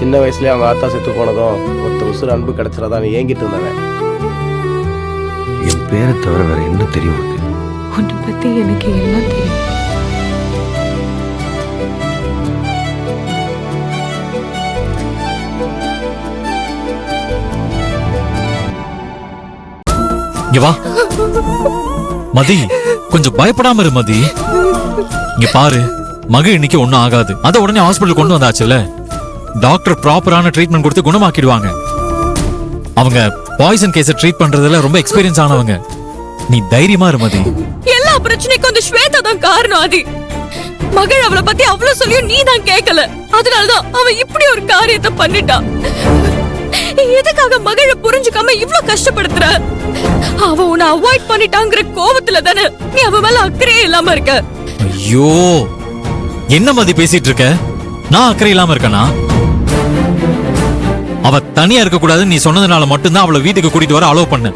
சின்ன வயசுலயே அவங்க ஆத்தா செத்து போனதும் ஒருத்தர் உசுறு அன்பு கிடைச்சிடாதான் ஏங்கிட்டு இருந்தவன். என் பேரை தவிர வேற என்ன தெரியும் உனக்கு? உன்னை பத்தி எனக்கு எல்லாம் தெரியும். இங்க வா மதி, கொஞ்சம் பயப்படாம இரு மதி. இங்க பாரு, மகன் இன்னைக்கு ஒண்ணும் ஆகாது. அத உடனே ஹாஸ்பிடல் கொண்டு வந்தாச்சுல, டாக்டர் ப்ராப்பரான ட்ரீட்மெண்ட் கொடுத்து குணமாக்கிடுவாங்க. அவங்க பாய்சன் கேஸை ட்ரீட் பண்றதுல ரொம்ப எக்ஸ்பீரியன்ஸ் ஆனவங்க. நீ தைரியமா இரு மதி. எல்லா பிரச்சனைக்கும் அந்த ஸ்வேதா தான் காரணம். ஆதி, மகள் அவளை பத்தி அவ்வளவு சொல்லியும் நீ தான் கேட்கல. அதனாலதான் அவன் இப்படி ஒரு காரியத்தை பண்ணிட்டான். எதுக்காக மகளை புரிஞ்சுக்காம இவ்வளவு கஷ்டப்படுத்துற? அவ உன்னை அவாய்ட் பண்ணிட்டாங்கிற கோவத்துல தானே நீ அவ மேல அக்கறையே இல்லாம இருக்க. ஐயோ, என்ன மதி பேசிட்டு இருக்க? நான் அக்கறை இல்லாம இருக்கனா? அவ தனியா இருக்க கூடாதுன்னு நீ சொன்னதுனால மட்டும்தான் அவளை வீட்டுக்கு கூட்டிட்டு வர அலோவ் பண்ண.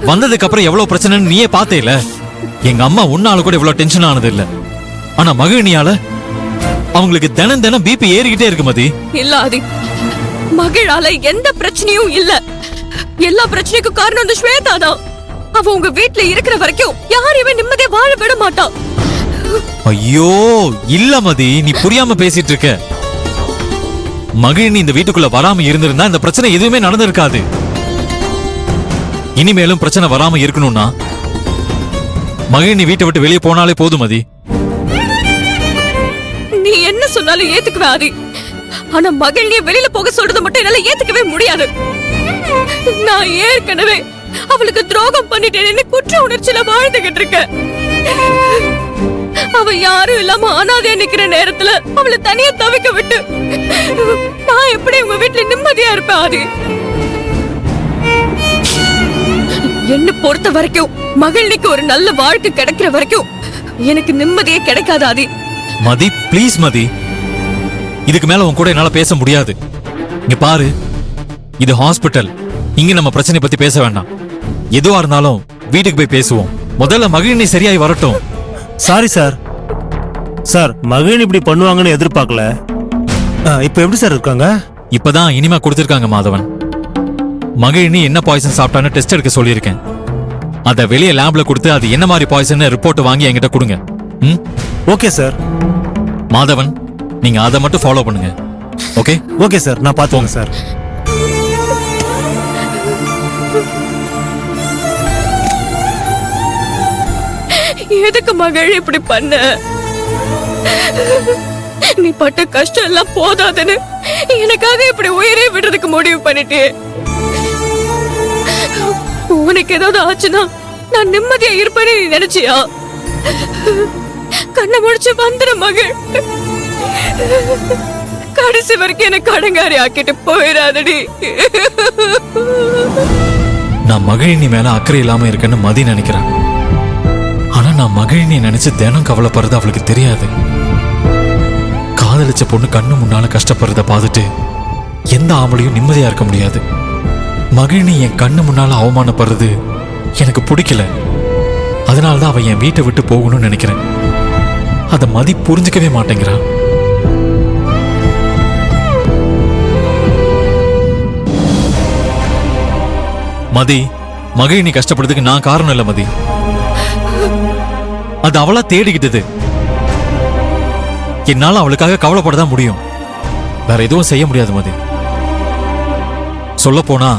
வந்ததுக்கு அப்புறம் எவ்வளவு பிரச்சனைன்னு நீயே பார்த்தேல. எங்க அம்மா உன்னால கூட இவ்வளவு டென்ஷன் ஆனது இல்ல. ஆனா மகிழினியால அவங்களுக்கு தினம் தினம் பிபி ஏறிக்கிட்டே இருக்கு மதி. இல்ல ஆதி, மகளால எந்த பிரச்சனையும் இல்ல. எல்லா பிரச்சனைக்கும் காரணம் அந்த ஸ்வேதா தான். அவ உங்க வீட்டுல இருக்கிற வரைக்கும் யாரையுமே நிம்மதியா வாழ விட மாட்டான். ஐயோ இல்ல மதி, நீ புரியாம பேசிட்டு இருக்க. மகிழினி இந்த வீட்டுக்குள்ள வராம இருந்திருந்தா இந்த பிரச்சனை எதுவுமே நடந்திருக்காது. இனிமேலும் பிரச்சனை வராம இருக்கணும்னா மகிழினி வீட்டை விட்டு வெளியே போனாலே போதும் மதி. நீ என்ன சொன்னாலும் ஏத்துக்குவேன் ஆதி. ஆனா மகள் வெளியில போக சொல்றத மட்டும் என்னால ஏத்துக்கவே முடியாது. நான் ஏற்கனவே அவளுக்கு துரோகம் பண்ணிட்டேன்னு குற்ற உணர்ச்சியில வாழ்ந்துகிட்டு இருக்கேன். அவ யாரும் இல்லாம அனாதையா நிக்கிற நேரத்துல அவளை தனியா தவிக்க விட்டு நான் எப்படி உங்க வீட்டுல நிம்மதியா இருப்பேன் ஆதி? என்ன பொறுத்த வரைக்கும் மகளுக்கு ஒரு நல்ல வாழ்க்கை கிடைக்கிற வரைக்கும் எனக்கு நிம்மதியே கிடைக்காது ஆதி. மதி ப்ளீஸ் மதி, இதுக்கு மேல உன் கூட என்னால பேச முடியாது. இங்க பாரு, இது ஹாஸ்பிட்டல். இங்க நம்ம பிரச்சனை பத்தி பேச வேண்டாம். எதுவா இருந்தாலும் வீட்டுக்கு போய் பேசுவோம். முதல்ல மகிழினி சரியாய் வரட்டும். Sorry sir. சார், மகிழினி இப்படி பண்ணுவாங்கன்னு எதிர்பார்க்கல. இப்ப எப்படி சார் இருக்காங்க? இப்பதான் இனிமா கொடுத்திருக்காங்க மாதவன். மகிழினி என்ன பாய்சன் சாப்பிட்டான்னு டெஸ்ட் எடுக்க சொல்லியிருக்கேன். அத வெளியே லேப்ல கொடுத்து அது என்ன மாதிரி பாய்சன் ரிப்போர்ட் வாங்கி என்கிட்ட கொடுங்க. Okay sir. மாதவன், நீங்க அதை மட்டும் ஃபாலோ பண்ணுங்க. ஓகே? ஓகே சார், நான் பாத்துக்கோங்க சார். எதுக்கு மகள் இப்படி பண்ண? நீ பட்ட கஷ்டம் எல்லாம் போதாதுன்னு எனக்காக இப்படி உயிரே விடுறதுக்கு முடிவு பண்ணிட்டே. உனக்கு ஏதாவது ஆச்சுன்னா நான் நிம்மதியா இருப்பேன்னு நீ நினைச்சியா? கண்ணை முடிச்சு வந்துற மகள். கடைசி வரைக்கும் என்ன கடங்காரி ஆக்கிட்டு போயிடாதடி. நான் மகிழினி மேல அக்கறை இல்லாம இருக்கேன்னு மதி நினைக்கிறேன். ஆனா நான் மகிழினி நினைச்சு தினம் கவலைப்படுறது அவளுக்கு தெரியாது. காதலிச்ச பொண்ணு கண்ணு முன்னால கஷ்டப்படுறத பார்த்துட்டு எந்த ஆம்பளையும் நிம்மதியா இருக்க முடியாது. மகிழினி என் கண்ணு முன்னால அவமானப்படுறது எனக்கு பிடிக்கல. அதனாலதான் அவன் என் வீட்டை விட்டு போகணும்னு நினைக்கிறேன். அத மதி புரிஞ்சுக்கவே மாட்டேங்கிறான். மதி, மகிழினி கஷ்டப்படுறதுக்கு நான் காரணம் இல்ல மதி. அது அவளா தேடிக்கிட்டது. என்னால அவளுக்காக கவலைப்படதான் முடியும். வேற எதுவும் செய்ய முடியாது மதி. சொல்ல போனா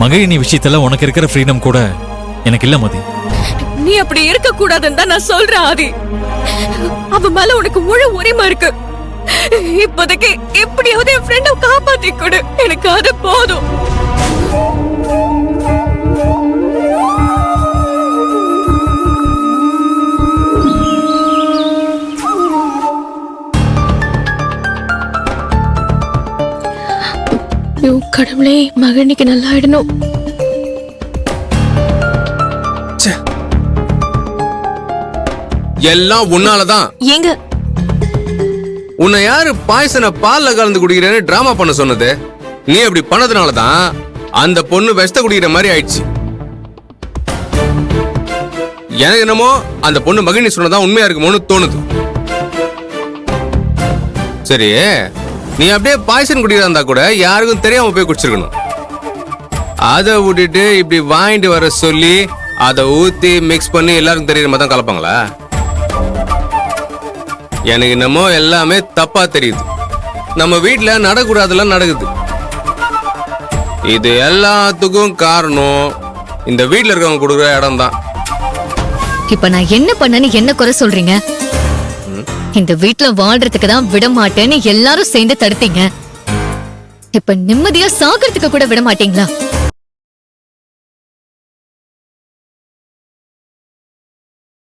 மகிழினி விஷயத்துல உனக்கு இருக்கிற ஃப்ரீடம் கூட எனக்கு இல்ல மதி. நீ அப்படி இருக்க கூடாதுன்னு தான் நான் சொல்றேன் ஆதி. அவ மேல உனக்கு முழு உரிமை இருக்கு. இப்போதைக்கு எப்படியாவது என் ஃப்ரெண்ட காப்பாத்தி கொடு. எனக்கு அது போதும். கடவுளே, மகனிக்கு நல்லா ஆயிடணும். எல்லாம் உன்னாலதான். ஏங்க, உன்னை யாரு பாய்சனை பால்ல கலந்து குடிக்கிறேன்னு டிராமா பண்ண சொன்னது? நீ அப்படி பண்ணதுனாலதான் அந்த பொண்ணு விஷத்தை குடிக்கிற மாதிரி ஆயிடுச்சு. எனக்கு என்னமோ அந்த பொண்ணு மகிழினி சொன்னதான் உண்மையா இருக்குமோன்னு தோணுது. சரி, நீ அப்படியே பாய்சன் குடிக்கிறதா இருந்தா கூட யாருக்கும் தெரியாம போய் குடிச்சிருக்கணும். அதை விட்டுட்டு இப்படி வாங்கிட்டு வர சொல்லி அதை ஊத்தி மிக்ஸ் பண்ணி எல்லாருக்கும் தெரியுற மாதிரி தான் கலப்பாங்களா? எனக்கு என்னமோ எல்லாமே தப்பா தெரியுது. நம்ம வீட்டுல நடக்கூடாதெல்லாம் நடக்குது. இது எல்லாத்துக்கும் காரணம் இந்த வீட்டுல இருக்கவங்க கொடுக்குற இடம் தான். இப்ப நான் என்ன பண்ணேன்னு என்ன குறை சொல்றீங்க? இந்த வீட்ல வாழ்றதுக்கு தான் விட மாட்டேன்னு எல்லாரும் சேர்ந்து தடுத்தீங்க. இப்ப நிம்மதியா சாகிறதுக்கு கூட விட மாட்டீங்களா?